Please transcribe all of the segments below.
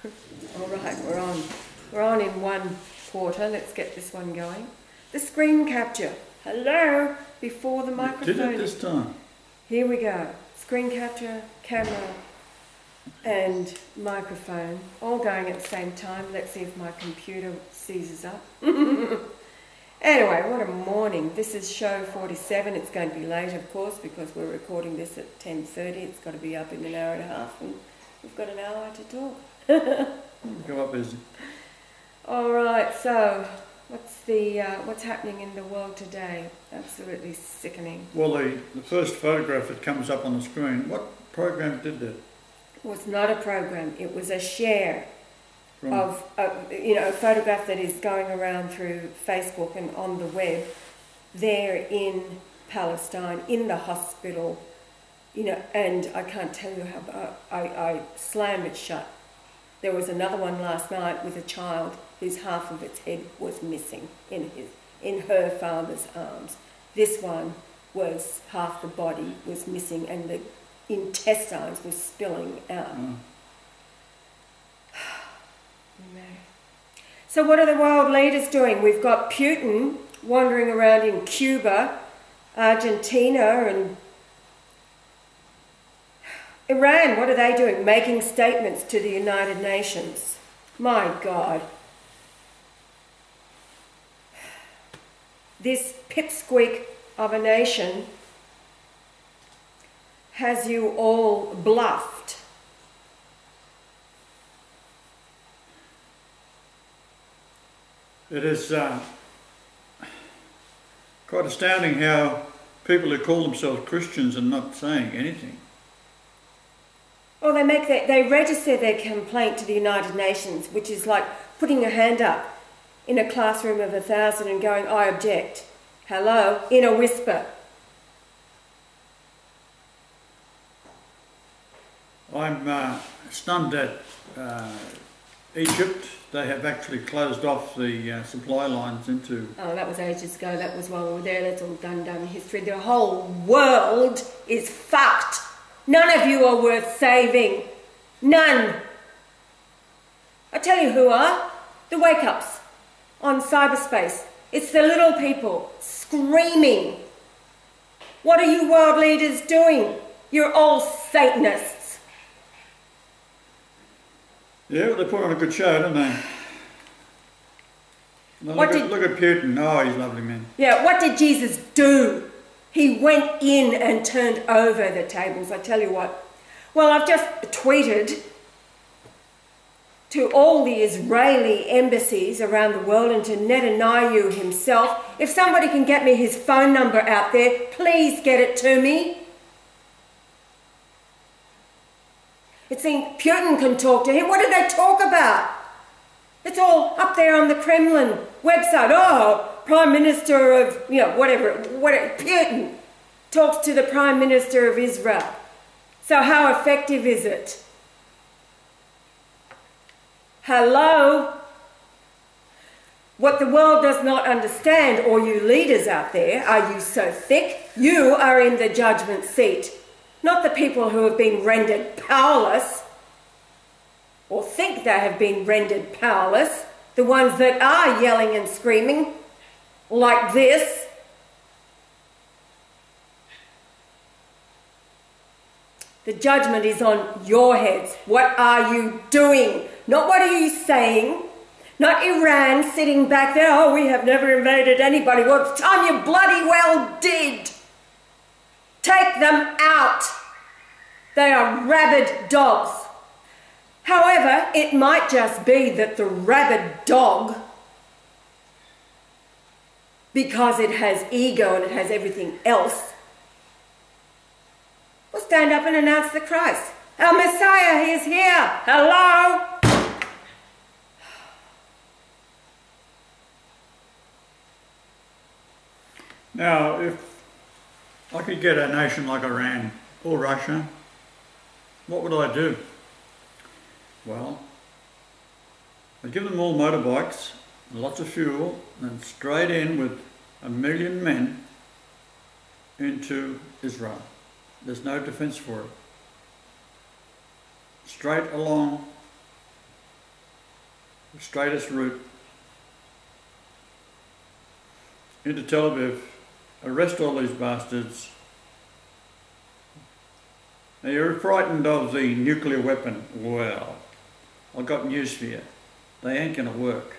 All right, we're on. We're on in one quarter. Let's get this one going. The screen capture. Hello, before the microphone. Did it this time? Here we go. Screen capture, camera, and microphone, all going at the same time. Let's see if my computer seizes up. Anyway, what a morning. This is show 47. It's going to be late, of course, because we're recording this at 10:30. It's got to be up in an hour and a half, and we've got an hour to talk. Go up busy. All right, so what's happening in the world today? Absolutely sickening. Well, the first photograph that comes up on the screen, what program did that? It was not a program. It was a share of a photograph that is going around through Facebook and on the web. There in Palestine, in the hospital, and I can't tell you how I slammed it shut. There was another one last night with a child whose half of its head was missing in her father's arms. This one was half the body was missing and the intestines were spilling out. So what are the world leaders doing? We've got Putin wandering around in Cuba, Argentina, and Iran. What are they doing? Making statements to the United Nations. My God. This pipsqueak of a nation has you all bluffed. It is quite astounding how people who call themselves Christians are not saying anything. Well, they register their complaint to the United Nations, which is like putting your hand up in a classroom of 1,000 and going, I object. Hello, in a whisper. I'm stunned at Egypt. They have actually closed off the supply lines into... Oh, that was ages ago. That was while we were there. That's all done in history. The whole world is fucked. None of you are worth saving. None. I tell you who are. The wake-ups on cyberspace. It's the little people screaming. What are you world leaders doing? You're all Satanists. Yeah, well, they put on a good show, don't they? Look at Putin. Oh, he's a lovely man. Yeah, what did Jesus do? He went in and turned over the tables. I tell you what. Well, I've just tweeted to all the Israeli embassies around the world and to Netanyahu himself. If somebody can get me his phone number out there, please get it to me. It seems Putin can talk to him. What did they talk about? It's all up there on the Kremlin website. Oh, Prime Minister of, whatever, Putin talks to the Prime Minister of Israel. So how effective is it? Hello? What the world does not understand, or you leaders out there, are you so thick? You are in the judgment seat. Not the people who have been rendered powerless, or think they have been rendered powerless, the ones that are yelling and screaming, like this. The judgment is on your heads. What are you doing? Not what are you saying? Not Iran sitting back there, oh, we have never invaded anybody. Well, it's time you bloody well did. Take them out. They are rabid dogs. However, it might just be that the rabid dog, because it has ego and it has everything else, will stand up and announce the Christ. Our Messiah, he is here. Hello? Now, if I could get a nation like Iran or Russia, what would I do? Well, I'd give them all motorbikes, lots of fuel, and straight in with 1 million men into Israel. There's no defense for it. Straight along the straightest route into Tel Aviv, arrest all these bastards. Now you're frightened of the nuclear weapon. Well, I've got news for you. They ain't going to work.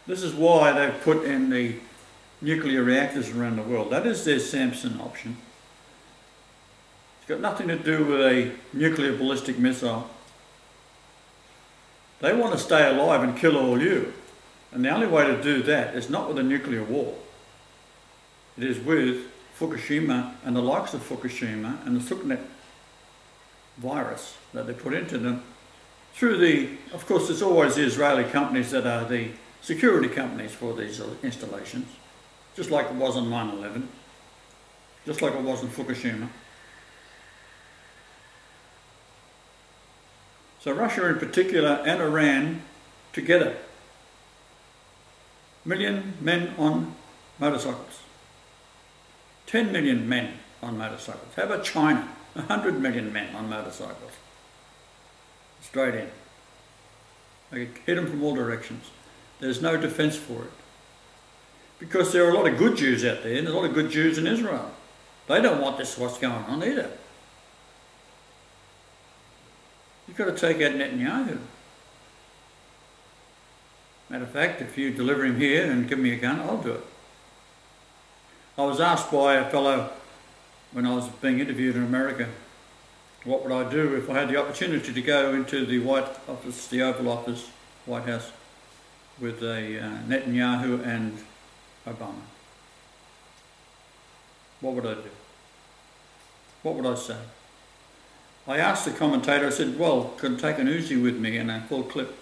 This is why they've put in the nuclear reactors around the world. That is their Samson option. It's got nothing to do with a nuclear ballistic missile. They want to stay alive and kill all you. And the only way to do that is not with a nuclear war. It is with Fukushima and the likes of Fukushima and the Suknet virus that they put into them through the, of course there's always the Israeli companies that are the security companies for these installations, just like it was on 9/11, just like it was in Fukushima. So Russia in particular and Iran together, 1 million men on motorcycles, 10 million men on motorcycles. How about China? 100 million men on motorcycles. Straight in. They could hit them from all directions. There's no defence for it. Because there are a lot of good Jews out there, and there's a lot of good Jews in Israel. They don't want this what's going on either. You've got to take out Netanyahu. Matter of fact, if you deliver him here and give me a gun, I'll do it. I was asked by a fellow when I was being interviewed in America, what would I do if I had the opportunity to go into the White Office, the Oval Office, White House, with Netanyahu and Obama? What would I do? What would I say? I asked the commentator, I said, well, could I take an Uzi with me and a full clip?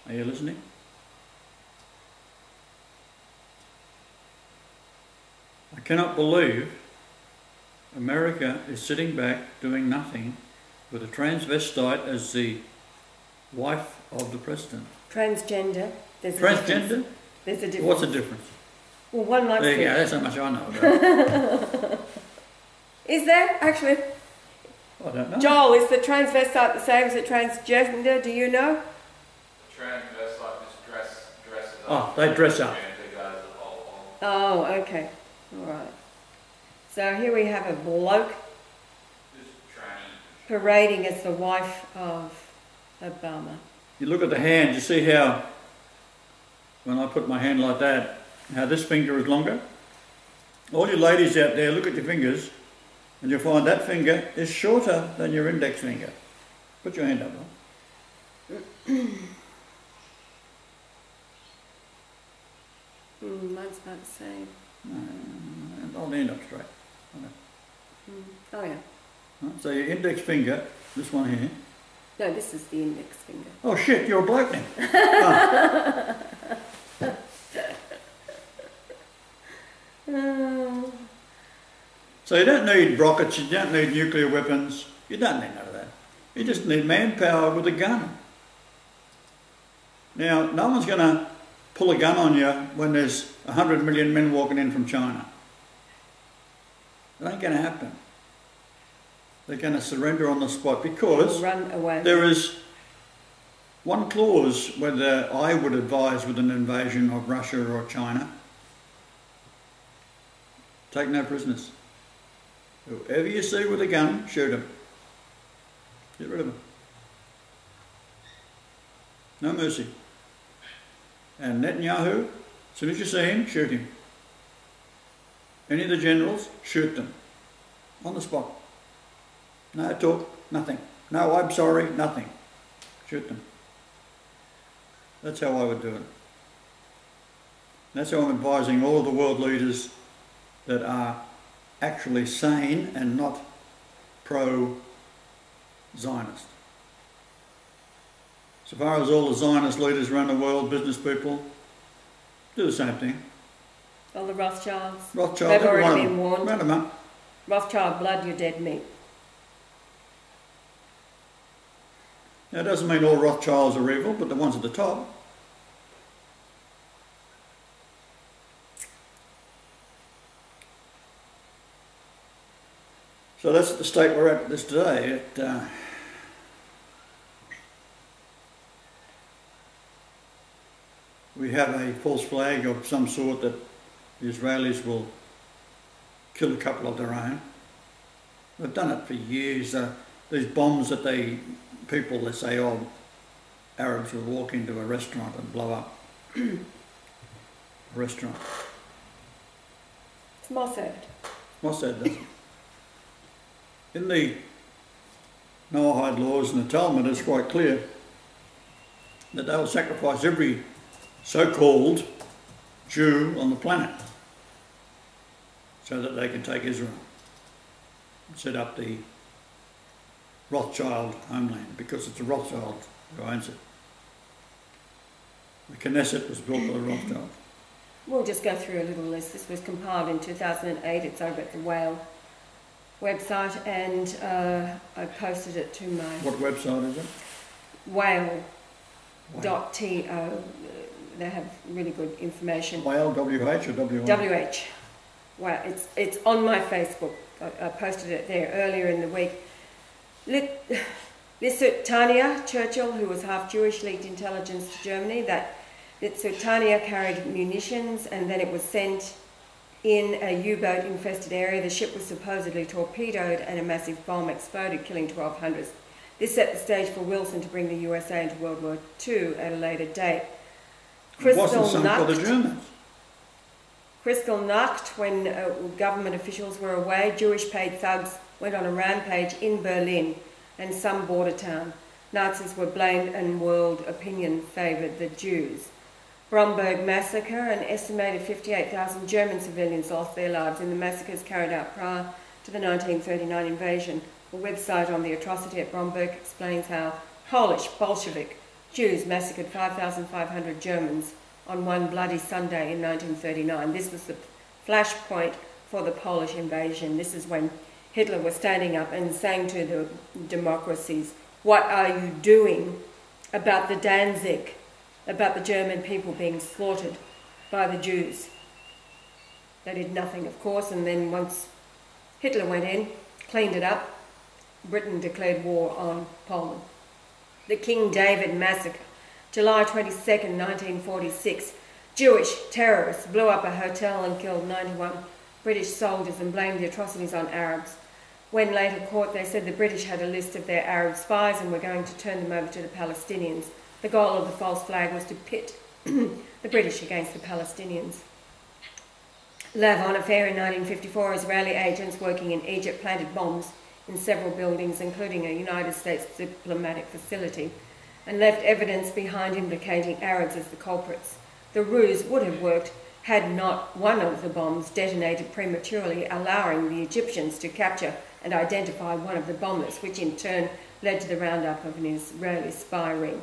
Are you listening? I cannot believe America is sitting back doing nothing with a transvestite as the wife of the president. Transgender. There's a Transgender? difference. There's a difference. What's the difference? Well, one likes There you go, that's how much I know about it. Is there actually? I don't know. Joel, is the transvestite the same as the transgender? Do you know? Transvestite just dresses up. Oh, they dress up. Oh, okay. All right. So here we have a bloke parading as the wife of Obama. You look at the hand, you see how, when I put my hand like that, how this finger is longer? All you ladies out there, look at your fingers, and you'll find that finger is shorter than your index finger. Put your hand up, Mine's about the same. Hold the end up straight. Oh yeah. Right, so your index finger, this one here. No, this is the index finger. Oh shit, you're a bloke now. Oh. So you don't need rockets, you don't need nuclear weapons, you don't need none of that. You just need manpower with a gun. Now, no one's going to pull a gun on you when there's 100 million men walking in from China. It ain't going to happen. They're going to surrender on the spot because run away. There is one clause whether I would advise with an invasion of Russia or China. Take no prisoners. Whoever you see with a gun, shoot him. Get rid of him. No mercy. And Netanyahu, as soon as you see him, shoot him. Any of the generals, shoot them. On the spot. No talk, nothing. No, I'm sorry, nothing. Shoot them. That's how I would do it. That's how I'm advising all of the world leaders that are actually sane and not pro-Zionist. So far as all the Zionist leaders around the world, business people, do the same thing. All the Rothschilds. Rothschild, they've already been warned. Round them up. Rothschild blood, you're dead meat. Now, it doesn't mean all Rothschilds are evil, but the ones at the top. So that's the state we're at this day. We have a false flag of some sort that the Israelis will kill a couple of their own. They've done it for years. These bombs that people say, oh, Arabs will walk into a restaurant and blow up a restaurant. It's Mossad. Mossad does it. In the Noahide laws and the Talmud, it's quite clear that they will sacrifice every so-called Jew on the planet so that they can take Israel and set up the Rothschild homeland, because it's a Rothschild who owns it. The Knesset was built by the Rothschild. We'll just go through a little list. This was compiled in 2008. It's over at the Whale website, and I posted it to my... What website is it? Whale.to. They have really good information. Whale, W-H or W-A? W-H. Well, it's on my Facebook. I posted it there earlier in the week. Tanya Churchill, who was half Jewish, leaked intelligence to Germany that Tanya carried munitions, and then it was sent in a U-boat infested area. The ship was supposedly torpedoed and a massive bomb exploded, killing 1,200. This set the stage for Wilson to bring the USA into World War II at a later date. Kristallnacht, when government officials were away, Jewish paid thugs went on a rampage in Berlin and some border town. Nazis were blamed and world opinion favoured the Jews. Bromberg massacre, an estimated 58,000 German civilians lost their lives in the massacres carried out prior to the 1939 invasion. A website on the atrocity at Bromberg explains how Polish Bolshevik Jews massacred 5,500 Germans on one bloody Sunday in 1939. This was the flashpoint for the Polish invasion. This is when Hitler was standing up and saying to the democracies, what are you doing about the Danzig, about the German people being slaughtered by the Jews? They did nothing, of course, and then once Hitler went in, cleaned it up, Britain declared war on Poland. The King David Massacre, July 22nd, 1946. Jewish terrorists blew up a hotel and killed 91 British soldiers and blamed the atrocities on Arabs. When later caught, they said the British had a list of their Arab spies and were going to turn them over to the Palestinians. The goal of the false flag was to pit the British against the Palestinians. Lavon affair in 1954, Israeli agents working in Egypt planted bombs in several buildings, including a United States diplomatic facility, and left evidence behind implicating Arabs as the culprits. The ruse would have worked had not one of the bombs detonated prematurely, allowing the Egyptians to capture and identify one of the bombers, which in turn led to the roundup of an Israeli spy ring.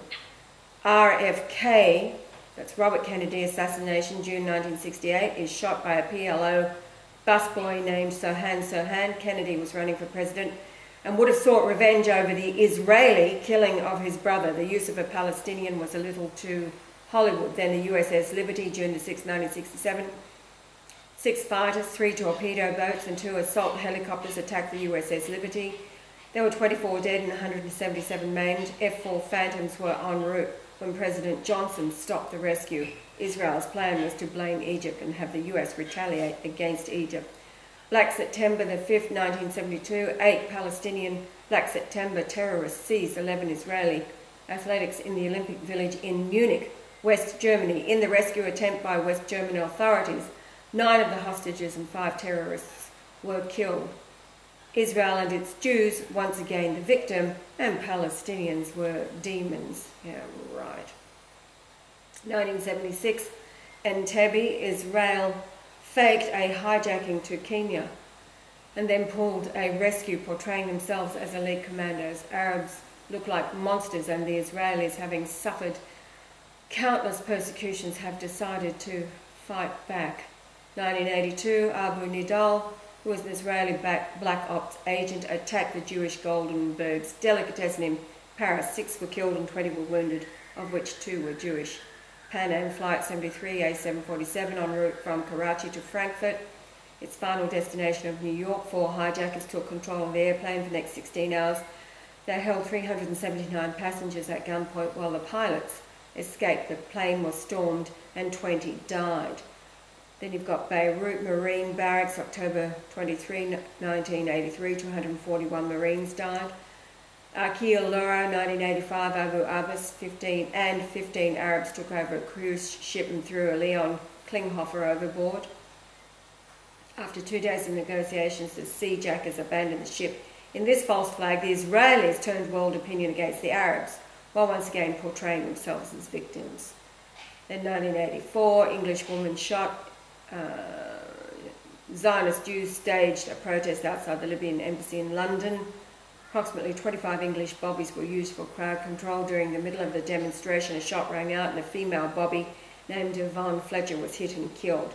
RFK, that's Robert Kennedy assassination, June 1968, is shot by a PLO busboy named Sirhan Sirhan. Kennedy was running for president and would have sought revenge over the Israeli killing of his brother. The use of a Palestinian was a little too Hollywood. Then the USS Liberty, June 6, 1967. 6 fighters, 3 torpedo boats and 2 assault helicopters attacked the USS Liberty. There were 24 dead and 177 maimed. F-4 Phantoms were en route when President Johnson stopped the rescue. Israel's plan was to blame Egypt and have the US retaliate against Egypt. Black September the 5th, 1972, 8 Palestinian Black September terrorists seized 11 Israeli athletics in the Olympic Village in Munich, West Germany. In the rescue attempt by West German authorities, 9 of the hostages and 5 terrorists were killed. Israel and its Jews, once again the victim, and Palestinians were demons. Yeah, right. 1976, Entebbe, Israel faked a hijacking to Kenya and then pulled a rescue portraying themselves as elite commandos. Arabs look like monsters, and the Israelis, having suffered countless persecutions, have decided to fight back. 1982, Abu Nidal, who was an Israeli black ops agent, attacked the Jewish Goldenberg's delicatessen in Paris. 6 were killed and 20 were wounded, of which 2 were Jewish. Pan Am Flight 73, A747, en route from Karachi to Frankfurt. its final destination of New York. 4 hijackers took control of the airplane for the next 16 hours. They held 379 passengers at gunpoint while the pilots escaped. The plane was stormed and 20 died. Then you've got Beirut Marine Barracks, October 23, 1983, 241 Marines died. Akil Loro, 1985, Abu Abbas, 15 Arabs took over a cruise ship and threw a Leon Klinghoffer overboard. After 2 days of negotiations, the seajackers abandoned the ship. In this false flag, the Israelis turned world opinion against the Arabs, while once again portraying themselves as victims. Then 1984, English woman shot. Zionist Jews staged a protest outside the Libyan embassy in London. Approximately 25 English bobbies were used for crowd control. During the middle of the demonstration, a shot rang out and a female bobby named Yvonne Fletcher was hit and killed.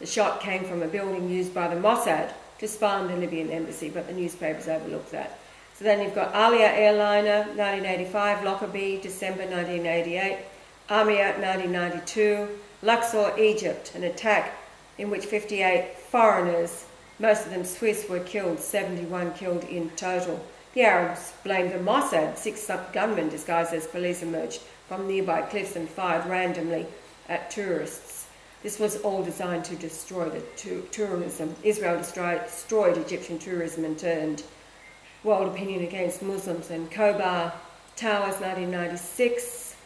The shot came from a building used by the Mossad to spy on the Libyan embassy, but the newspapers overlooked that. So then you've got Alia Airliner, 1985, Lockerbie, December 1988, Amia, 1992, Luxor, Egypt, an attack in which 58 foreigners, most of them Swiss, were killed, 71 killed in total. The Arabs blamed the Mossad. 6 gunmen disguised as police emerged from nearby cliffs and fired randomly at tourists. This was all designed to destroy the tourism. Israel destroyed Egyptian tourism and turned world opinion against Muslims. And Khobar Towers, 1996.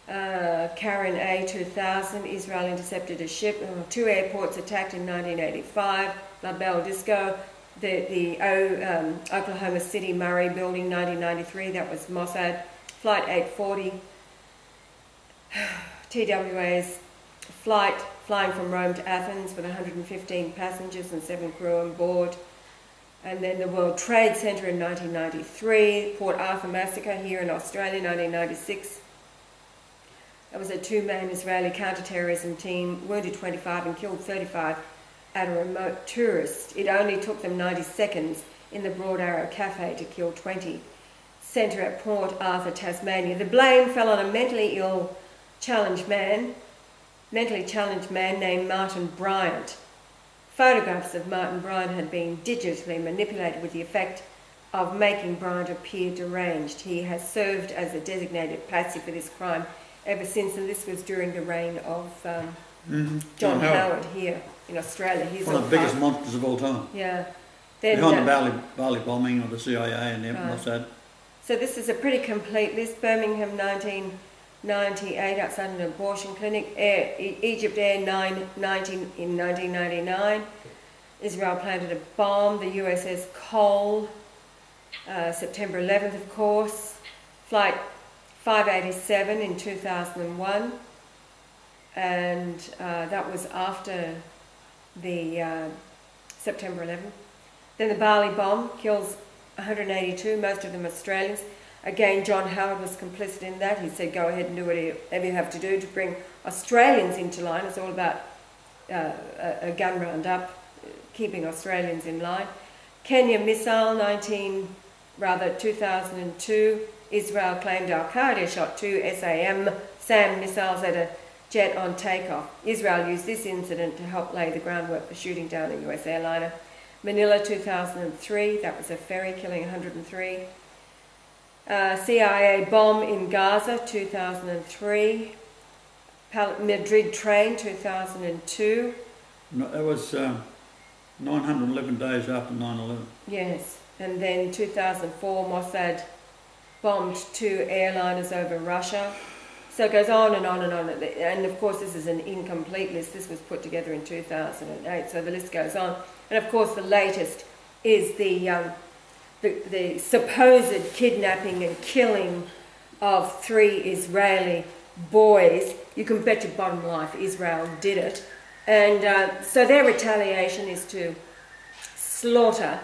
Karen A, 2000. Israel intercepted a ship. 2 airports attacked in 1985. La Belle Disco. The Oklahoma City Murray building, 1993. That was Mossad. Flight 840. TWA's flight flying from Rome to Athens with 115 passengers and 7 crew on board. And then the World Trade Center in 1993. Port Arthur massacre here in Australia, 1996. That was a 2-man Israeli counter-terrorism team, wounded 25 and killed 35 at a remote tourist. It only took them 90 seconds in the Broad Arrow Cafe to kill 20. Centre at Port Arthur, Tasmania. The blame fell on a mentally challenged man named Martin Bryant. Photographs of Martin Bryant had been digitally manipulated with the effect of making Bryant appear deranged. He has served as a designated patsy for this crime ever since, and this was during the reign of John Howard here in Australia. He's one of the biggest monsters of all time. Yeah. Then, behind the Bali bombing of the CIA and the Mossad. So this is a pretty complete list. Birmingham, 1998, outside an abortion clinic. Egypt Air 990 in 1999. Israel planted a bomb. The USS Cole, September 11th, of course. Flight 587 in 2001, and that was after the September 11th. Then the Bali bomb kills 182, most of them Australians. Again, John Howard was complicit in that. He said, go ahead and do whatever you have to do to bring Australians into line. It's all about a gun roundup, keeping Australians in line. Kenya missile, 2002. Israel claimed Al-Qaeda shot 2 SAM missiles at a jet on takeoff. Israel used this incident to help lay the groundwork for shooting down a US airliner. Manila, 2003, that was a ferry killing 103. CIA bomb in Gaza, 2003. Madrid train, 2002. No, that was 911 days after 9/11. Yes, and then 2004, Mossad bombed 2 airliners over Russia. So it goes on and on and on. And of course, this is an incomplete list. This was put together in 2008, so the list goes on. And of course, the latest is the supposed kidnapping and killing of 3 Israeli boys. You can bet your bottom life Israel did it. And so their retaliation is to slaughter.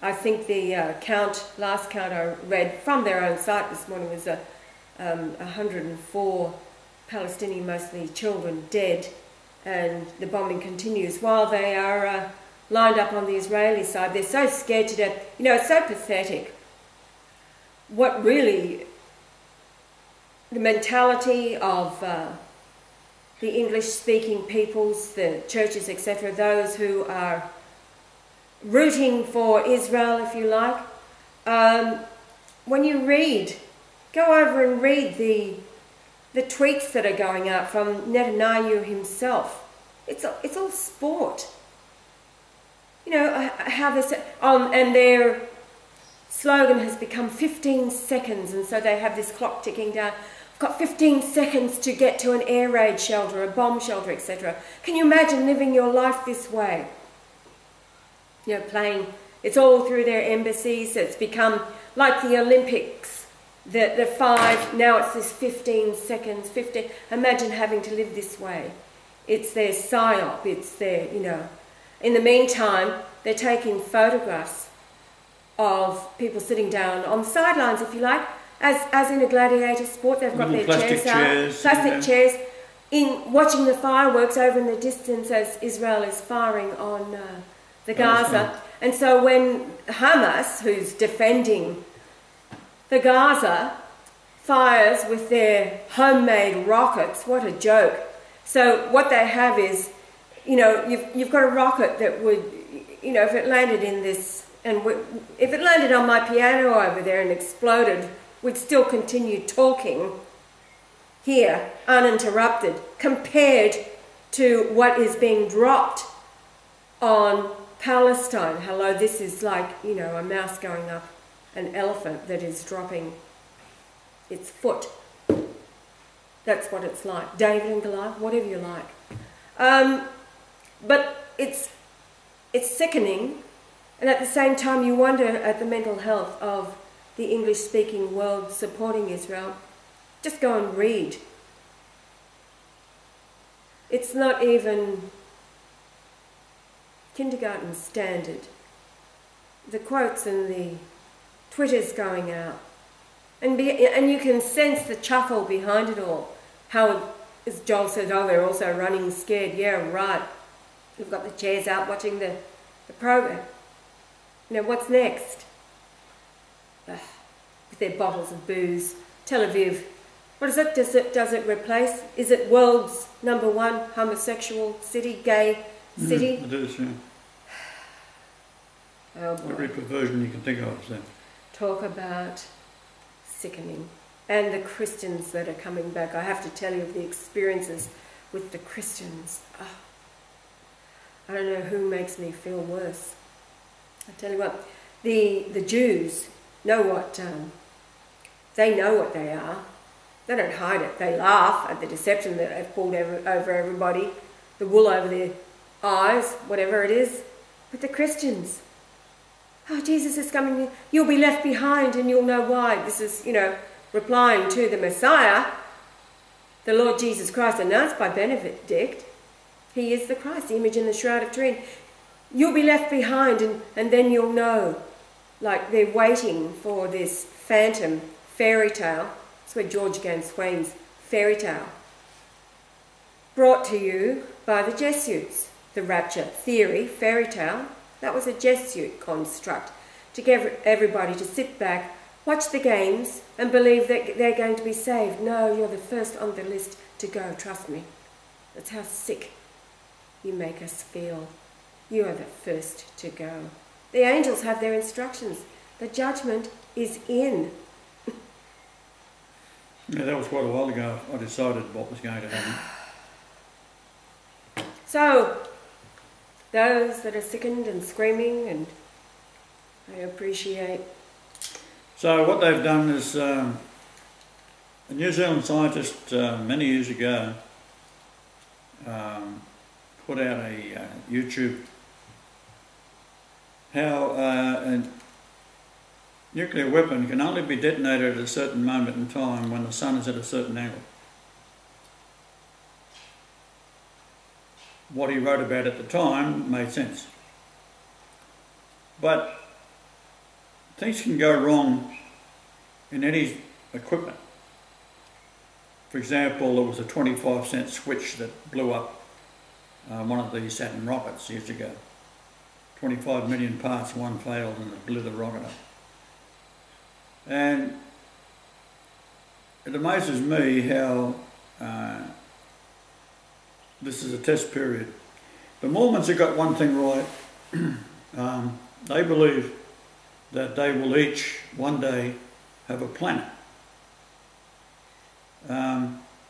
I think the last count I read from their own site this morning was 104 Palestinian, mostly children, dead, and the bombing continues while they are lined up on the Israeli side. They're so scared to death. You know, it's so pathetic. What really, the mentality of the English-speaking peoples, the churches, etc., those who are rooting for Israel, if you like, when you read, go over and read the tweets that are going out from Netanyahu himself. It's all sport. You know, how they say, and their slogan has become 15 seconds, and so they have this clock ticking down. I've got 15 seconds to get to an air raid shelter, a bomb shelter, etc. Can you imagine living your life this way? You know, playing, it's all through their embassies. It's become like the Olympics, the 5, now it's this 15 seconds, 15. Imagine having to live this way. It's their psyop, it's their, you know. In the meantime, they're taking photographs of people sitting down on the sidelines, if you like, as in a gladiator sport. They've got their chairs out, plastic chairs, in watching the fireworks over in the distance as Israel is firing on the Gaza. And so when Hamas, who's defending the Gaza, fires with their homemade rockets, what a joke. So what they have is, you know, you've got a rocket that would, you know, if it landed in this, and if it landed on my piano over there and exploded, we'd still continue talking here, uninterrupted, compared to what is being dropped on Palestine. Hello, this is like, you know, a mouse going up an elephant that is dropping its foot. That's what it's like. David and Goliath, whatever you like. But it's sickening, and at the same time you wonder at the mental health of the English-speaking world supporting Israel. Just go and read. It's not even kindergarten standard. The quotes and the Twitters going out. And you can sense the chuckle behind it all. How, as Joel says, oh, they're also running scared. Yeah, right. We've got the chairs out watching the program. You know, what's next? With their bottles of booze. Tel Aviv. What is it? Does it replace? Is it world's #1 homosexual city, gay city? It is, yeah. Oh boy. Every perversion you can think of is there. Talk about sickening. And the Christians that are coming back. I have to tell you of the experiences with the Christians. Oh, I don't know who makes me feel worse. I tell you what, the Jews know what, they know what they are. They don't hide it. They laugh at the deception that they've pulled over everybody, the wool over their eyes, whatever it is. But the Christians, oh, Jesus is coming, you'll be left behind and you'll know why. This is, you know, replying to the Messiah, the Lord Jesus Christ, announced by Benedict. He is the Christ, the image in the shroud of Turin. You'll be left behind and then you'll know. Like they're waiting for this phantom fairy tale. That's where George Gan Swain's fairy tale. Brought to you by the Jesuits. The rapture theory, fairy tale, that was a Jesuit construct to get everybody to sit back, watch the games and believe that they're going to be saved. No, you're the first on the list to go, trust me. That's how sick you make us feel. You are the first to go. The angels have their instructions. The judgment is in. Yeah, that was quite a while ago. I decided what was going to happen. So, those that are sickened and screaming, and I appreciate. So what they've done is a New Zealand scientist many years ago put out a YouTube how a nuclear weapon can only be detonated at a certain moment in time when the sun is at a certain angle. What he wrote about at the time made sense. But things can go wrong in any equipment. For example, there was a 25-cent switch that blew up one of the Saturn rockets years ago. 25 million parts, one failed and it blew the rocket up. And it amazes me how this is a test period. The Mormons have got one thing right. They believe that they will each one day have a planet.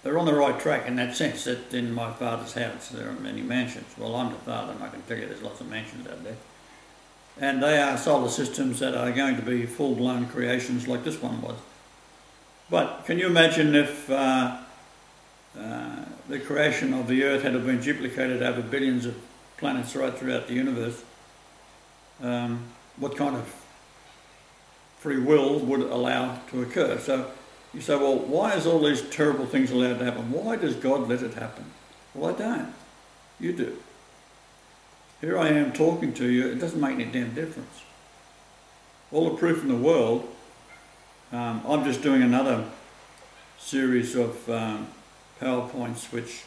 They're on the right track in that sense, that in my father's house there are many mansions. Well, I'm the father and I can tell you there's lots of mansions out there. And they are solar systems that are going to be full-blown creations like this one was. But can you imagine if the creation of the Earth had been duplicated over billions of planets right throughout the universe? What kind of free will would allow to occur? So you say, well, why is all these terrible things allowed to happen? Why does God let it happen? Well, I don't. You do. Here I am talking to you. It doesn't make any damn difference. All the proof in the world. I'm just doing another series of PowerPoints which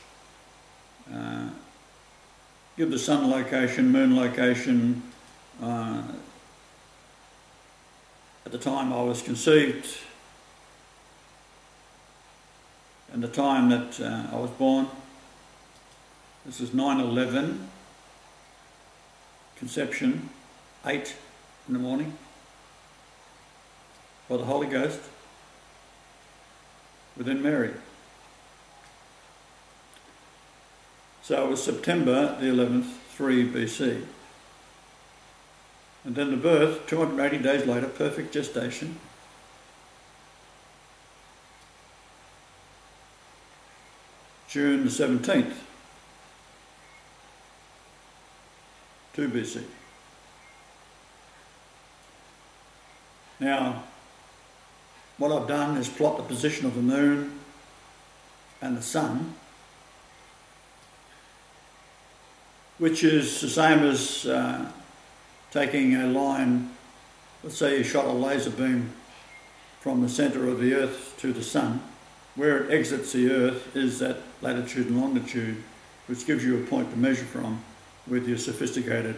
give the sun location, moon location. At the time I was conceived and the time that I was born. This is 9/11, conception, 8 in the morning, by the Holy Ghost, within Mary. So it was September the 11th, 3 BC. And then the birth, 280 days later, perfect gestation. June the 17th, 2 BC. Now, what I've done is plot the position of the moon and the sun, which is the same as taking a line. Let's say you shot a laser beam from the centre of the Earth to the sun. Where it exits the Earth is that latitude and longitude, which gives you a point to measure from with your sophisticated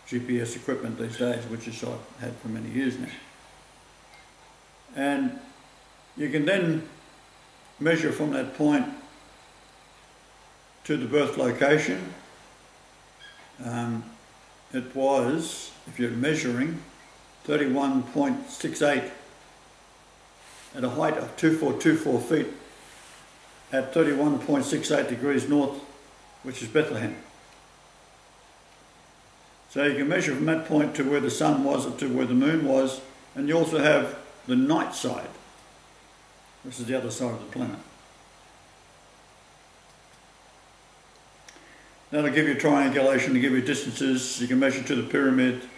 GPS equipment these days, which is I've had for many years now. And you can then measure from that point to the birth location. It was, if you're measuring, 31.68 at a height of 2424 feet at 31.68 degrees north, which is Bethlehem. So you can measure from that point to where the sun was or to where the moon was, and you also have the night side, which is the other side of the planet. That'll give you triangulation, to give you distances. You can measure to the pyramid.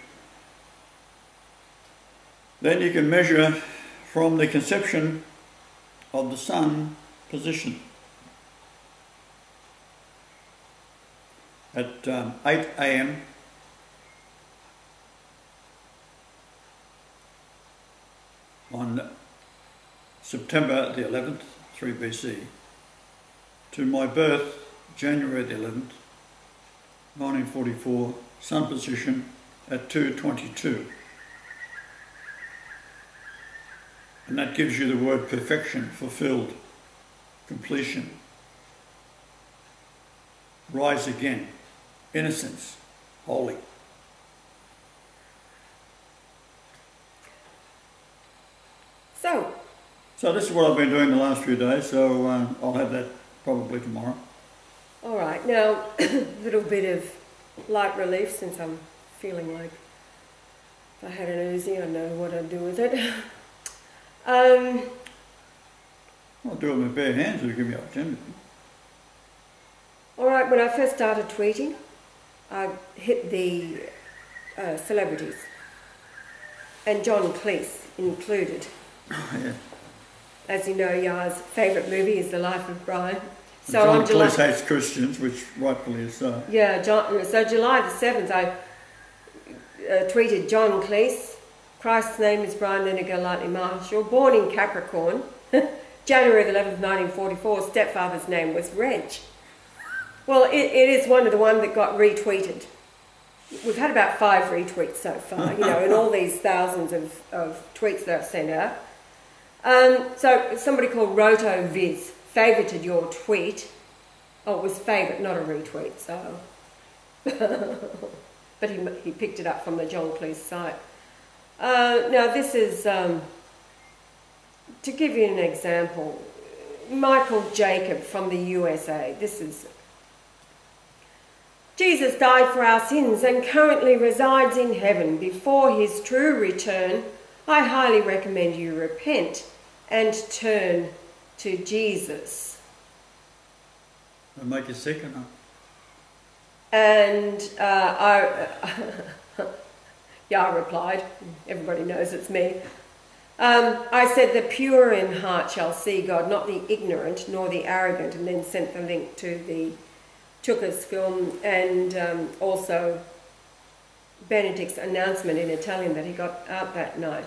Then you can measure from the conception of the sun position at 8 a.m. on September the 11th, 3 BC, to my birth, January the 11th, 1944, sun position at 2:22. And that gives you the word perfection, fulfilled, completion, rise again, innocence, holy. So this is what I've been doing the last few days, so I'll have that probably tomorrow. All right, now a little bit of light relief, since I'm feeling like if I had an Uzi, I know what I'd do with it. I'll do it with my bare hands if you give me opportunity. All right, when I first started tweeting, I hit the celebrities, and John Cleese included. Oh, yeah. As you know, Yar's favourite movie is The Life of Brian. So John Cleese hates Christians, which rightfully is so. Yeah, so July the 7th, I tweeted John Cleese, Christ's name is Brian Leonard Golightly Marshall, born in Capricorn, January the 11th, 1944, stepfather's name was Reg. Well, it is one of the ones that got retweeted. We've had about 5 retweets so far, you know, and all these thousands of tweets that I've sent out. So somebody called RotoViz favorited your tweet Oh, it was favourite, not a retweet, so... but he picked it up from the John Cleese site. Now this is, to give you an example, Michael Jacob from the USA. This is, Jesus died for our sins and currently resides in heaven. Before his true return, I highly recommend you repent and turn to Jesus. It'll make you sick or not? And I replied, everybody knows it's me. I said, the pure in heart shall see God, not the ignorant nor the arrogant, and then sent the link to the Chukas film and also Benedict's announcement in Italian that he got out that night.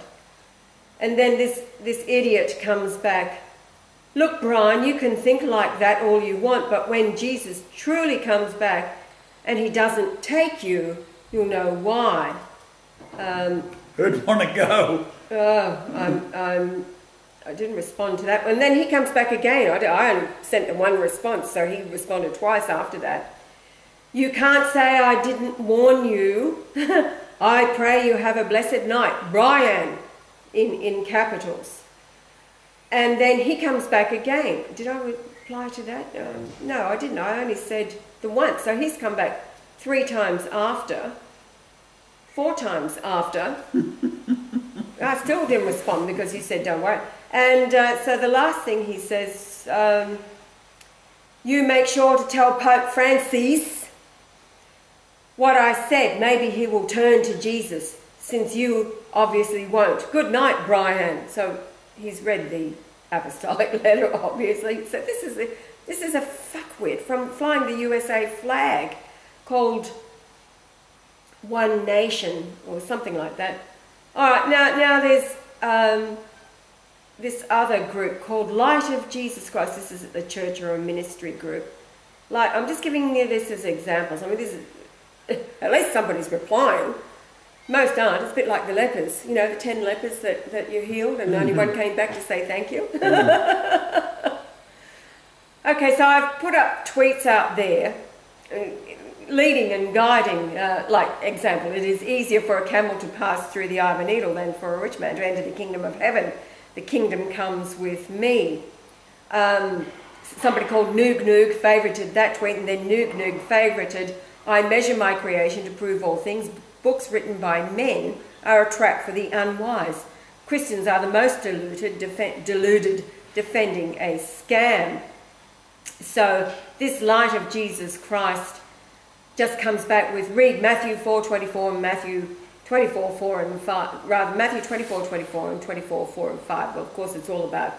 And then this idiot comes back, look, Brian, you can think like that all you want, but when Jesus truly comes back and he doesn't take you, you'll know why. Who'd want to go? I didn't respond to that. And then he comes back again. I only sent them one response, so he responded twice after that. You can't say I didn't warn you. I pray you have a blessed night. Brian, in capitals. And then he comes back again. Did I reply to that? No, I didn't. I only said the once. So he's come back 3 times after. 4 times after. I still didn't respond because he said, don't worry. And so the last thing he says, you make sure to tell Pope Francis what I said. Maybe he will turn to Jesus, since you obviously won't. Good night, Brian. So he's read the apostolic letter, obviously. So this is a fuckwit from flying the USA flag called One Nation or something like that. All right, now there's this other group called Light of Jesus Christ. This is a church or a ministry group. I'm just giving you this as examples. I mean, this is, at least somebody's replying. Most aren't. It's a bit like the lepers. You know, the 10 lepers that you healed and only one came back to say thank you. Okay, so I've put up tweets out there leading and guiding, like example, it is easier for a camel to pass through the eye of a needle than for a rich man to enter the kingdom of heaven. The kingdom comes with me. Somebody called Noog Noog favorited that tweet, and then Noog Noog favorited, I measure my creation to prove all things. Books written by men are a trap for the unwise. Christians are the most deluded defending a scam. So this Light of Jesus Christ just comes back with, read Matthew 4:24 and Matthew 24:4 and 5, rather Matthew 24:24 and 24:4 and 5. Well, of course, it's all about,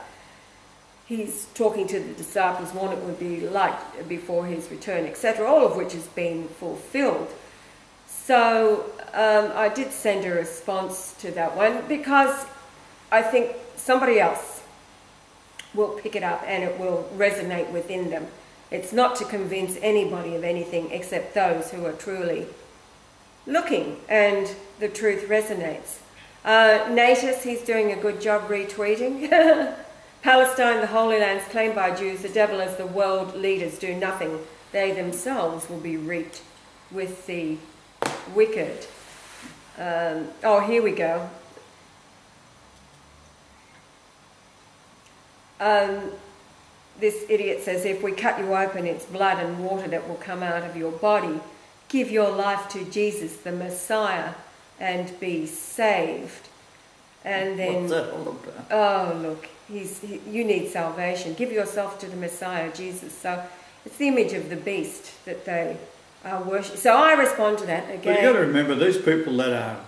he's talking to the disciples what it would be like before his return, etc., all of which has been fulfilled. So I did send a response to that one because I think somebody else will pick it up and it will resonate within them. It's not to convince anybody of anything except those who are truly looking, and the truth resonates. Natus, he's doing a good job retweeting. Palestine, the Holy Lands claimed by Jews, the devil as the world leaders do nothing. They themselves will be reaped with the wicked. Oh, here we go. This idiot says, if we cut you open, it's blood and water that will come out of your body. Give your life to Jesus, the Messiah, and be saved. And then, what's that all about? Oh, look, you need salvation. Give yourself to the Messiah, Jesus. So it's the image of the beast that they are worshipping. So I respond to that again. But you've got to remember, these people that are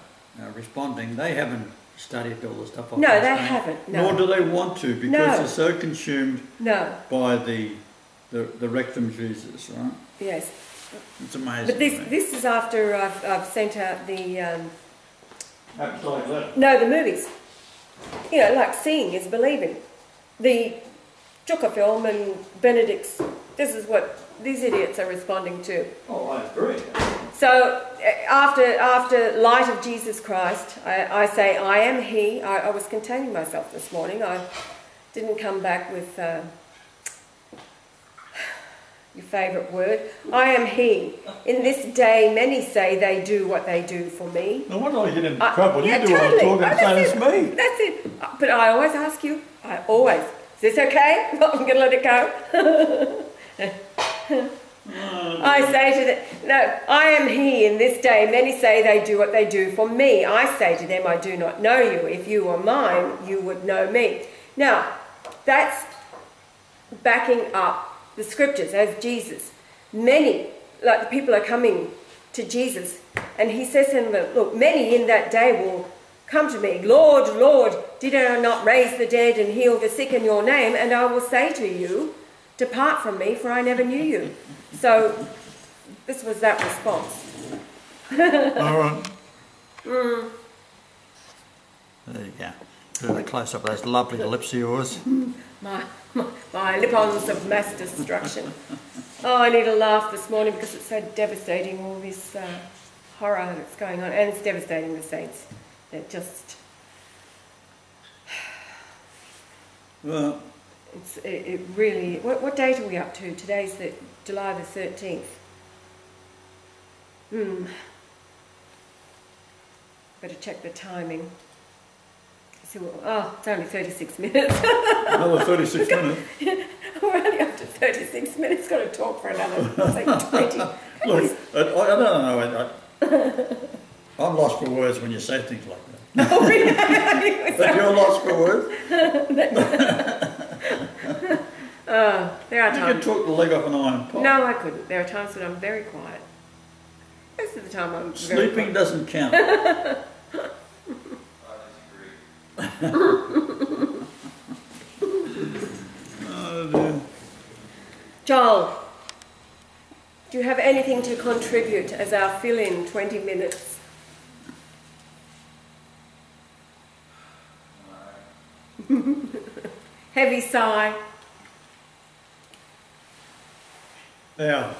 responding, they haven't studied all the stuff. No, they haven't. No. Nor do they want to, because they're so consumed by the rectum Jesus, right? Yes. It's amazing. But this is after I've sent out the Apostolic letter. No, the movies. You know, like seeing is believing. The Chuka film and Benedict's. This is what these idiots are responding to. Oh, I agree. So after Light of Jesus Christ, I say, I am He. I was containing myself this morning. I didn't come back with, your favourite word. I am he. In this day, many say they do what they do for me. No wonder I get into trouble. Yeah, You do totally. all the talking and say it's me. That's it. But I always ask you, is this okay? I'm going to let it go. I say to them, no, I am he in this day. Many say they do what they do for me. I say to them, I do not know you. If you were mine, you would know me. Now, that's backing up the scriptures as Jesus. Many, like the people are coming to Jesus, and he says to them, look, many in that day will come to me, Lord, Lord, did I not raise the dead and heal the sick in your name? And I will say to you, depart from me, for I never knew you. So this was that response. All right. Mm. There you go. Do a close up of those lovely lips of yours. My lip-ons of mass destruction. Oh, I need a laugh this morning because it's so devastating, all this horror that's going on. And it's devastating the saints. They're just... Well, it really... What date are we up to? Today's July the 13th. Better check the timing. So, it's only 36 minutes. another 36 minutes. We're only up to 36 minutes. Got to talk for another, say, 20. Look, I don't know. I'm lost for words when you say things like that. Oh, really? But you're lost for words. There are You times. can talk the leg off an iron pot. No, I couldn't. There are times when I'm very quiet. Most of the time I'm very Sleeping quiet. doesn't count. Oh, dear. Joel, do you have anything to contribute as our fill-in 20 minutes? Heavy sigh. Now,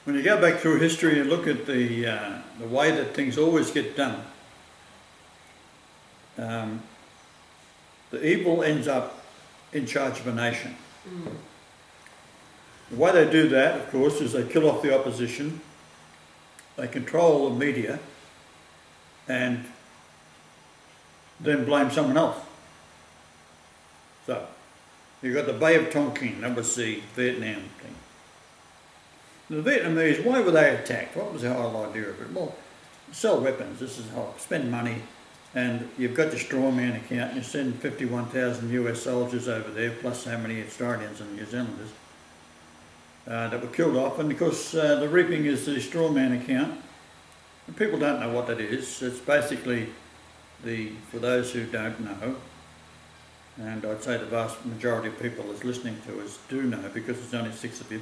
when you go back through history and look at the way that things always get done, the evil ends up in charge of a nation. The way they do that, of course, is they kill off the opposition, they control the media, and then blame someone else. So, you've got the Bay of Tonkin, that was the Vietnam thing. The Vietnamese, why were they attacked? What was the whole idea of it? Well, sell weapons, this is how, spend money, and you've got your strawman account, and you send 51,000 US soldiers over there, plus how many Australians and New Zealanders that were killed off, and of course the reaping is the strawman account. And people don't know what that is. It's basically for those who don't know, and I'd say the vast majority of people that's listening to us do know, because there's only 6 of you.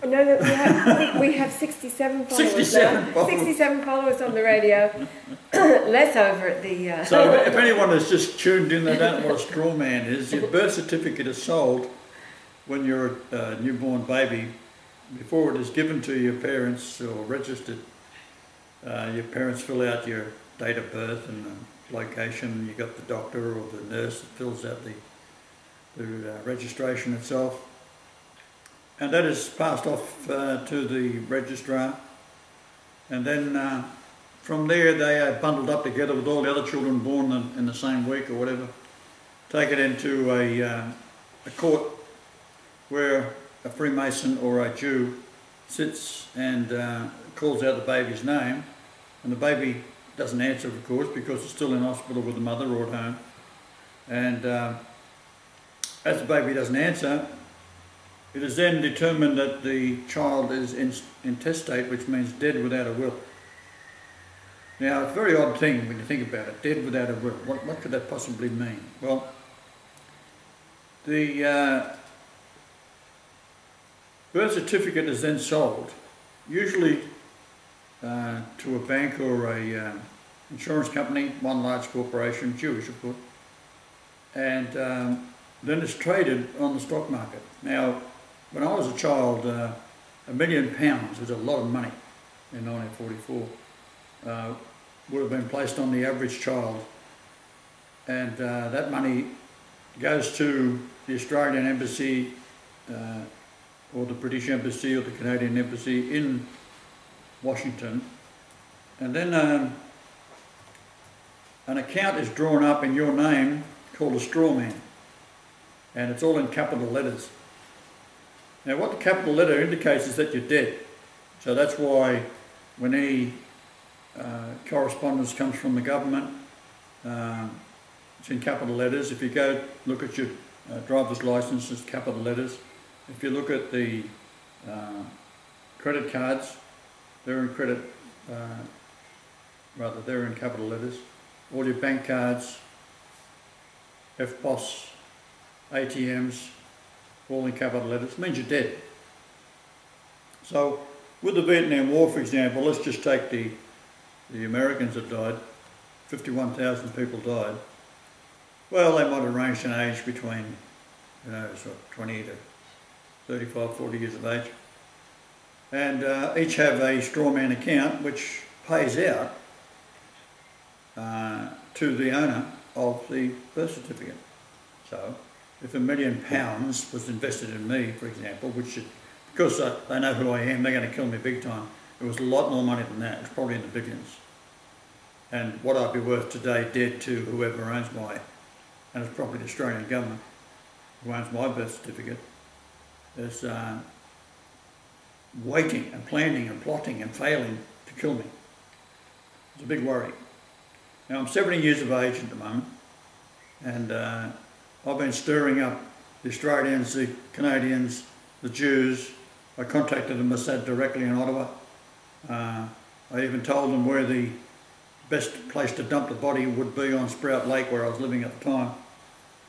I know that we have 67 followers 67 now. followers. 67 followers on the radio. Less over at the... So if anyone has just tuned in, they don't know what a straw man is. Your birth certificate is sold when you're a newborn baby. Before it is given to your parents or registered, your parents fill out your date of birth and the location. You got the doctor or the nurse that fills out the registration itself. And that is passed off to the registrar, and then from there they are bundled up together with all the other children born in the same week or whatever, take it into a court where a Freemason or a Jew sits and calls out the baby's name, and the baby doesn't answer, of course, because it's still in hospital with the mother or at home, and as the baby doesn't answer, it is then determined that the child is intestate, which means dead without a will. Now, it's a very odd thing when you think about it, dead without a will. What could that possibly mean? Well, the birth certificate is then sold, usually to a bank or a insurance company, one large corporation, Jewish of course, and then it's traded on the stock market. Now, when I was a child, £1 million was a lot of money in 1944. Would have been placed on the average child, and that money goes to the Australian Embassy or the British Embassy or the Canadian Embassy in Washington, and then an account is drawn up in your name called a straw man, and it's all in capital letters. Now what the capital letter indicates is that you're dead. So that's why when any correspondence comes from the government, it's in capital letters. If you go look at your driver's license, it's capital letters. If you look at the credit cards, they're in they're in capital letters. All your bank cards, FPOS, ATMs, all in capital letters. It means you're dead. So with the Vietnam War, for example, let's just take the Americans that died. 51,000 people died. Well, they might have ranged in age between, 20 to 35, 40 years of age. And each have a strawman account which pays out to the owner of the birth certificate. So if £1 million was invested in me, for example, because they know who I am, they're going to kill me big time. It was a lot more money than that. It's probably in the billions. And what I'd be worth today, dead to whoever owns and it's probably the Australian government who owns my birth certificate, is waiting and planning and plotting and failing to kill me. It's a big worry. Now I'm 70 years of age at the moment, and I've been stirring up the Australians, the Canadians, the Jews. I contacted the Mossad directly in Ottawa. I even told them where the best place to dump the body would be on Sprout Lake, where I was living at the time.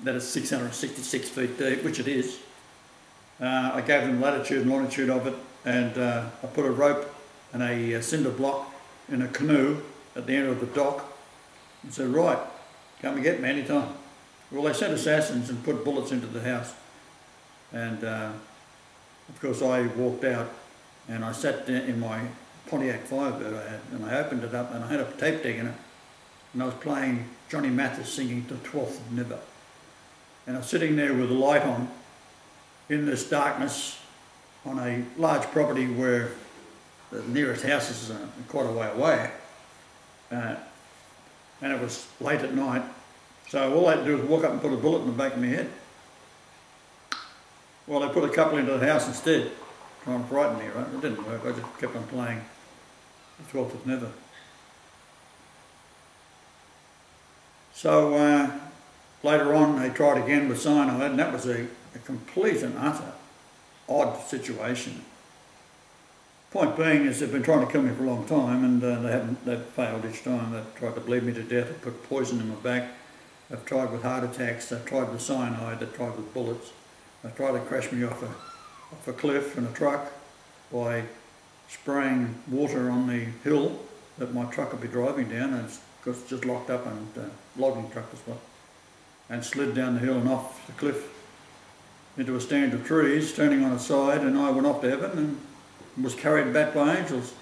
That is 666 feet deep, which it is. I gave them latitude and longitude of it, and I put a rope and a cinder block in a canoe at the end of the dock and said, right, come and get me anytime. Well, they sent assassins and put bullets into the house. And of course I walked out and I sat down in my Pontiac Firebird I had, and I opened it up and I had a tape deck in it, and I was playing Johnny Mathis singing The 12th of Never. And I was sitting there with the light on in this darkness on a large property where the nearest house is quite a way away, and it was late at night, so all I had to do was walk up and put a bullet in the back of my head. Well, they put a couple into the house instead, trying to frighten me, right? It didn't work. I just kept on playing The 12th of Never. So later on they tried again with cyanide, and that was a complete and utter odd situation. Point being is they've been trying to kill me for a long time, and they've failed each time. They've tried to bleed me to death, they've put poison in my back, they've tried with heart attacks, they've tried with cyanide, they've tried with bullets. They tried to crash me off a cliff in a truck by spraying water on the hill that my truck would be driving down, and it's just locked up, and logging truck as well, and slid down the hill and off the cliff into a stand of trees, turning on its side, and I went off to heaven and was carried back by angels.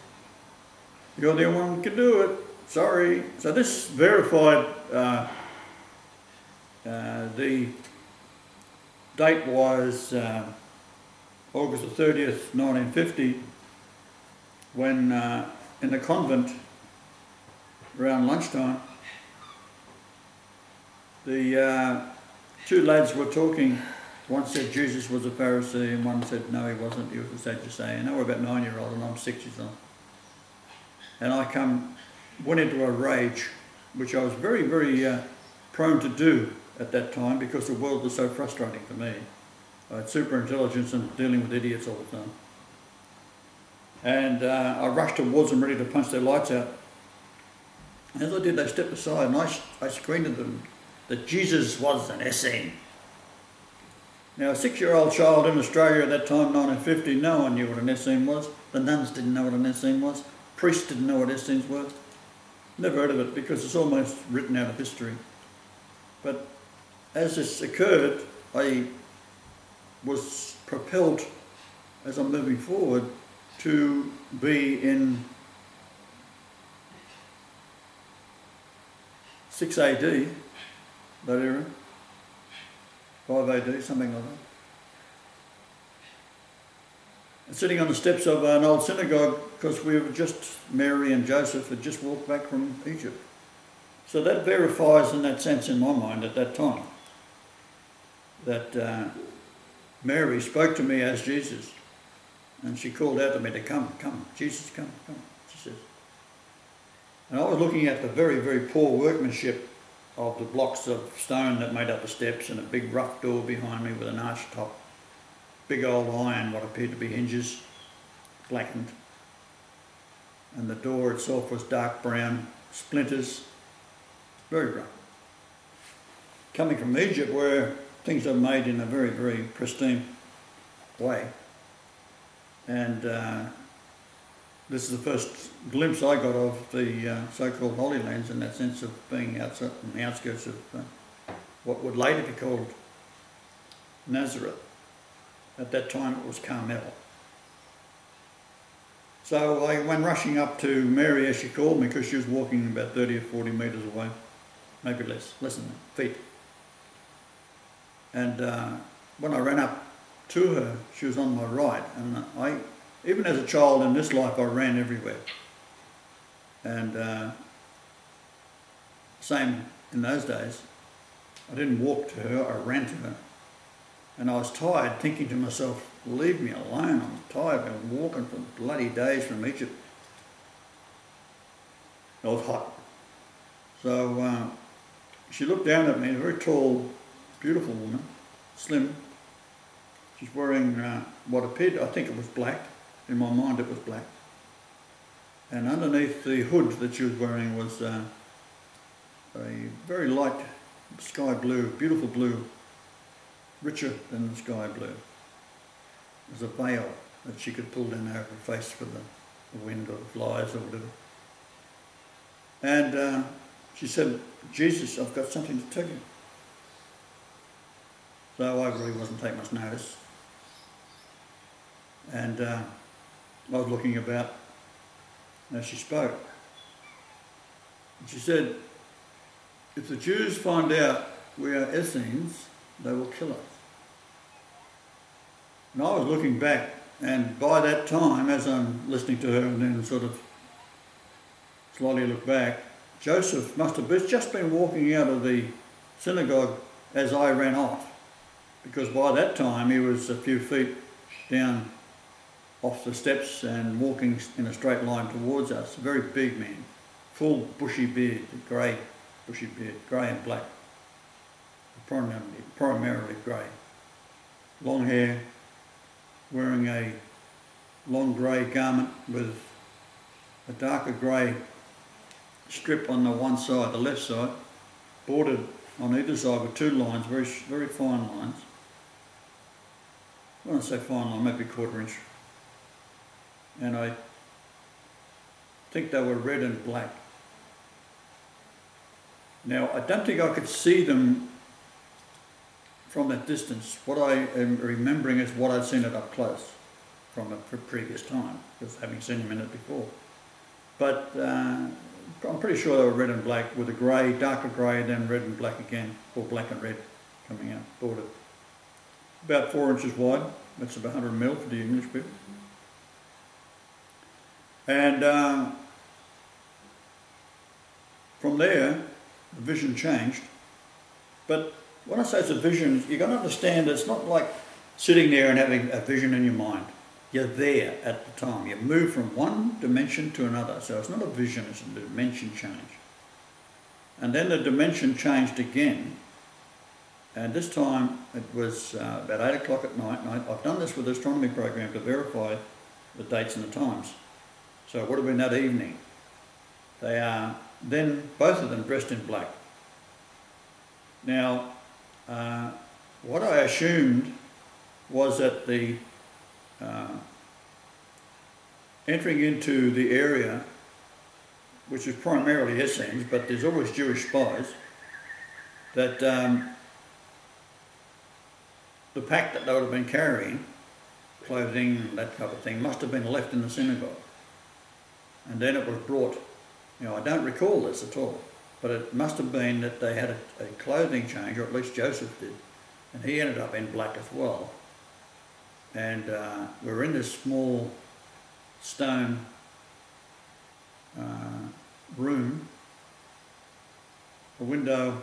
You're the only one who can do it. Sorry. So this verified the date was August the 30th, 1950, when in the convent around lunchtime, the two lads were talking. One said Jesus was a Pharisee, and one said no, he wasn't, he was a Sadducean. They were about 9-year-old and I'm 6 years old. And I went into a rage, which I was very, very prone to do at that time, because the world was so frustrating for me. I had super intelligence and dealing with idiots all the time. And I rushed towards them ready to punch their lights out. As I did, they stepped aside, and I screamed at them that Jesus was an Essene. Now, a 6-year-old child in Australia at that time, 1950, no one knew what an Essene was. The nuns didn't know what an Essene was. Priests didn't know what Essenes were. Never heard of it, because it's almost written out of history. But as this occurred, I was propelled, as I'm moving forward, to be in 6 AD, that era, 5 AD, something like that. sitting on the steps of an old synagogue because we were just, Mary and Joseph had just walked back from Egypt. So that verifies in that sense in my mind at that time that Mary spoke to me as Jesus, and she called out to me to come, Jesus, come, she says. And I was looking at the very, very poor workmanship of the blocks of stone that made up the steps and a big rough door behind me with an arched top, big old iron, what appeared to be hinges, blackened. And the door itself was dark brown, splinters, very rough. Coming from Egypt where things are made in a very, very pristine way. And this is the first glimpse I got of the so-called Holy Lands in that sense of being outside on the outskirts of what would later be called Nazareth. At that time it was Carmel. So I went rushing up to Mary as she called me because she was walking about 30 or 40 metres away, maybe less than that, feet. And when I ran up to her, she was on my right, and even as a child in this life, I ran everywhere. And same in those days, I didn't walk to her, I ran to her. And I was tired, thinking to myself, leave me alone, I'm tired, I've been walking for bloody days from Egypt. It was hot. So she looked down at me, a very tall, beautiful woman, slim. She's wearing what appeared, I think it was black. In my mind it was black. And underneath the hood that she was wearing was a very light sky blue, beautiful blue, richer than the sky blue. There's a veil that she could pull down over her face for the wind or the flies or whatever. And she said, Jesus, I've got something to tell you. So I really wasn't taking much notice. And I was looking about as she spoke. And she said, if the Jews find out we are Essenes, they will kill us. And I was looking back, and by that time, as I'm listening to her and then sort of slowly look back, Joseph must have just been walking out of the synagogue as I ran off, because by that time he was a few feet down off the steps and walking in a straight line towards us. A very big man, full bushy beard, grey bushy beard, grey and black, primarily grey. Long hair, wearing a long grey garment with a darker grey strip on the one side, the left side, bordered on either side with two lines, very, very fine lines. When I say fine line, maybe quarter inch. And I think they were red and black. Now, I don't think I could see them from that distance. What I am remembering is what I'd seen it up close from a previous time, because having seen them in it before. But I'm pretty sure they were red and black with a grey, darker grey, then red and black again, or black and red coming out, bordered. About 4 inches wide, that's about 100 mil for the English people. And from there, the vision changed. But when I say it's a vision, you've got to understand it's not like sitting there and having a vision in your mind. You're there at the time. You move from one dimension to another. So it's not a vision, it's a dimension change. And then the dimension changed again. And this time it was about 8 o'clock at night. And I've done this with the astronomy program to verify the dates and the times. So it would have been that evening. They are then, both of them, dressed in black. Now, what I assumed was that the entering into the area, which is primarily Essenes, but there's always Jewish spies, that the pack that they would have been carrying, clothing, that type of thing, must have been left in the synagogue. And then it was brought. I don't recall this at all, but it must have been that they had a clothing change, or at least Joseph did, and he ended up in black as well. and we were in this small stone room, a window,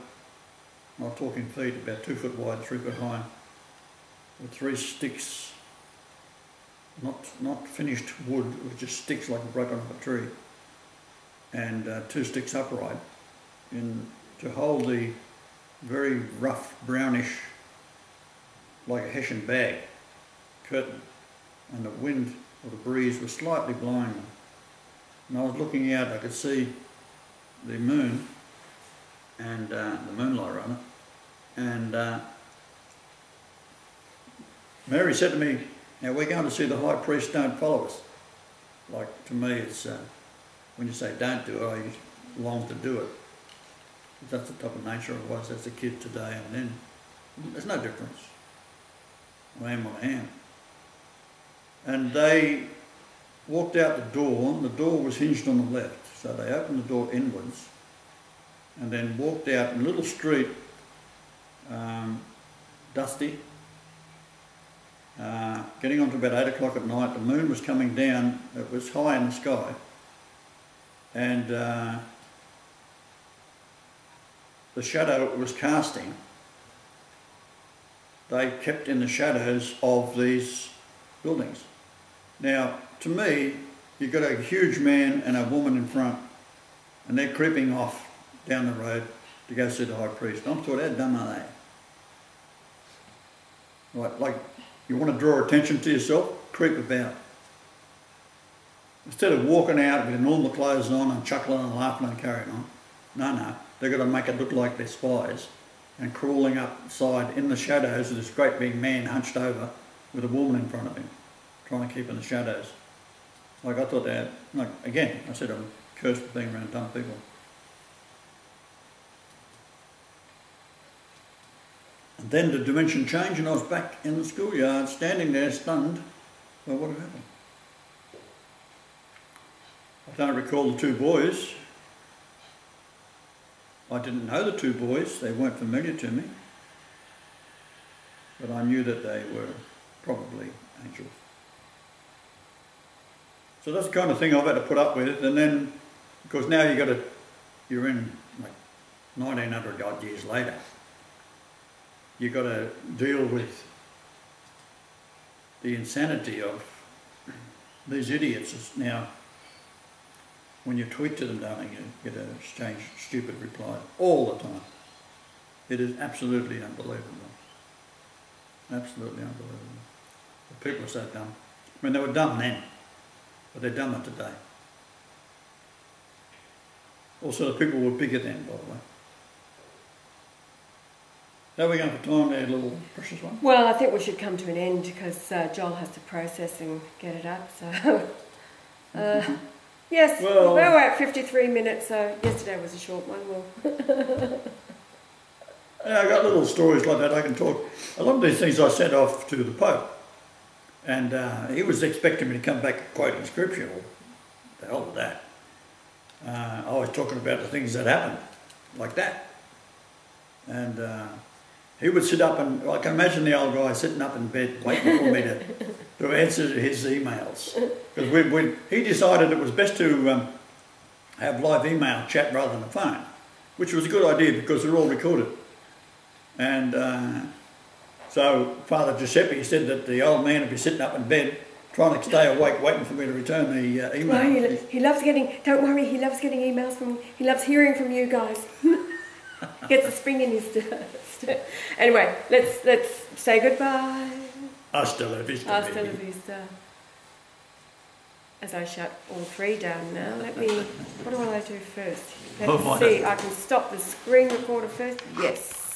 not talking feet, about 2 foot wide, 3 foot high, with 3 sticks, not finished wood, it was just sticks like broken off a tree, and 2 sticks upright, to hold the very rough brownish, like a Hessian bag, curtain, and the wind or the breeze was slightly blowing them. And I was looking out, I could see the moon and the moonlight on it, and Mary said to me, "Now we're going to see the high priest, don't follow us." Like, to me, it's when you say don't do it, I long to do it. That's the type of nature I was as a kid today, and then there's no difference. I am what I am. And they walked out the door, and the door was hinged on the left, so they opened the door inwards and then walked out in a little street, dusty, getting on to about 8 o'clock at night. The moon was coming down, it was high in the sky, and the shadow it was casting, they kept in the shadows of these buildings. Now, to me, you've got a huge man and a woman in front, and they're creeping off down the road to go see the high priest. I'm thought, how dumb are they? Like you want to draw attention to yourself, creep about. Instead of walking out with normal clothes on and chuckling and laughing and carrying on, no, they've got to make it look like they're spies and crawling upside in the shadows of this great big man hunched over with a woman in front of him, trying to keep in the shadows. Like, I thought that, like, again, I said I'm cursed for being around dumb people. And then the dimension changed and I was back in the schoolyard, standing there stunned by what had happened. I don't recall the 2 boys. I didn't know the 2 boys, they weren't familiar to me, but I knew that they were probably angels. So that's the kind of thing I've had to put up with, and then, because now you're in like 1900 odd years later, you've got to deal with the insanity of these idiots. Now, when you tweet to them, darling, you get a strange, stupid reply all the time. It is absolutely unbelievable. Absolutely unbelievable. The people are so dumb. I mean, they were dumb then, but they're dumber today. Also, the people were bigger then, by the way. How are we going for time there, little precious one? Well, I think we should come to an end because Joel has to process and get it up, so... yes, well, we're at 53 minutes, so yesterday was a short one. Yeah, I got little stories like that I can talk. A lot of these things I sent off to the Pope, and he was expecting me to come back quoting scripture. Well, the hell with that. I was talking about the things that happened, like that. And he would sit up, and I can imagine the old guy sitting up in bed waiting for me to answer his emails. Because he decided it was best to have live email chat rather than a phone, which was a good idea because they're all recorded. And so Father Giuseppe said that the old man would be sitting up in bed trying to stay awake, waiting for me to return the email. Well, he loves getting, don't worry, he loves getting emails from, he loves hearing from you guys. Gets a spring in his step. Anyway, let's say goodbye. Hasta la vista. Hasta la vista. As I shut all 3 down now, what do I do first? Let's see, I can stop the screen recorder first. Yes.